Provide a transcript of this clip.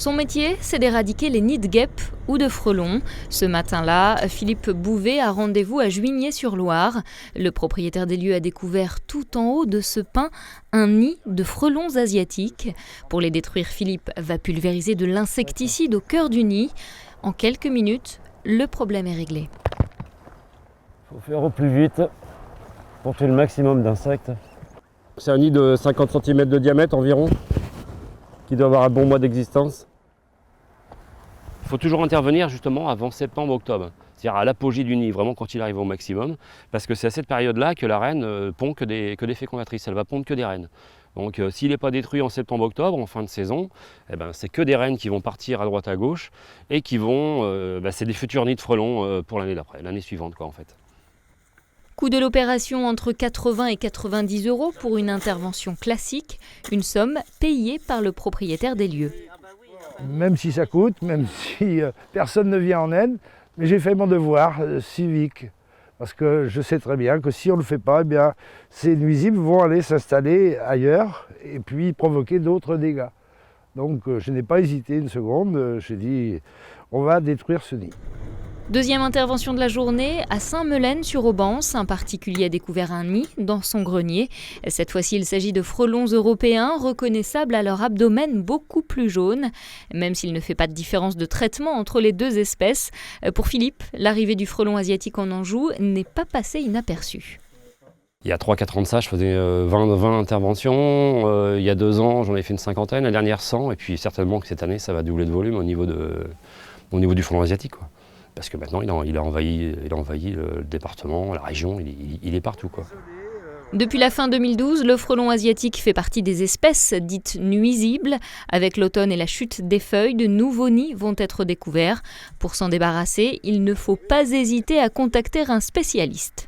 Son métier, c'est d'éradiquer les nids de guêpes ou de frelons. Ce matin-là, Philippe Bouvet a rendez-vous à Juigné-sur-Loire. Le propriétaire des lieux a découvert tout en haut de ce pin un nid de frelons asiatiques. Pour les détruire, Philippe va pulvériser de l'insecticide au cœur du nid. En quelques minutes, le problème est réglé. Il faut faire au plus vite pour tuer le maximum d'insectes. C'est un nid de 50 cm de diamètre environ, qui doit avoir un bon mois d'existence. Il faut toujours intervenir justement avant septembre-octobre, c'est-à-dire à l'apogée du nid, vraiment quand il arrive au maximum, parce que c'est à cette période-là que la reine pond que des fécondatrices, elle va pondre que des reines. Donc s'il n'est pas détruit en septembre-octobre, en fin de saison, c'est que des reines qui vont partir à droite à gauche et qui vont, c'est des futurs nids de frelons pour l'année d'après, l'année suivante en fait. Coût de l'opération entre 80 et 90 € pour une intervention classique, une somme payée par le propriétaire des lieux. Même si ça coûte, même si personne ne vient en aide, mais j'ai fait mon devoir civique. Parce que je sais très bien que si on ne le fait pas, ces nuisibles vont aller s'installer ailleurs et puis provoquer d'autres dégâts. Donc je n'ai pas hésité une seconde, j'ai dit on va détruire ce nid. Deuxième intervention de la journée, à Saint-Melaine-sur-Aubance, un particulier a découvert un nid dans son grenier. Cette fois-ci, il s'agit de frelons européens reconnaissables à leur abdomen beaucoup plus jaune, même s'il ne fait pas de différence de traitement entre les deux espèces. Pour Philippe, l'arrivée du frelon asiatique en Anjou n'est pas passée inaperçue. Il y a 3-4 ans de ça, je faisais 20 interventions. Il y a 2 ans, j'en ai fait une cinquantaine, la dernière 100. Et puis certainement que cette année, ça va doubler de volume au niveau du frelon asiatique, quoi. Parce que maintenant, il a envahi le département, la région, il est partout, quoi. Depuis la fin 2012, le frelon asiatique fait partie des espèces dites nuisibles. Avec l'automne et la chute des feuilles, de nouveaux nids vont être découverts. Pour s'en débarrasser, il ne faut pas hésiter à contacter un spécialiste.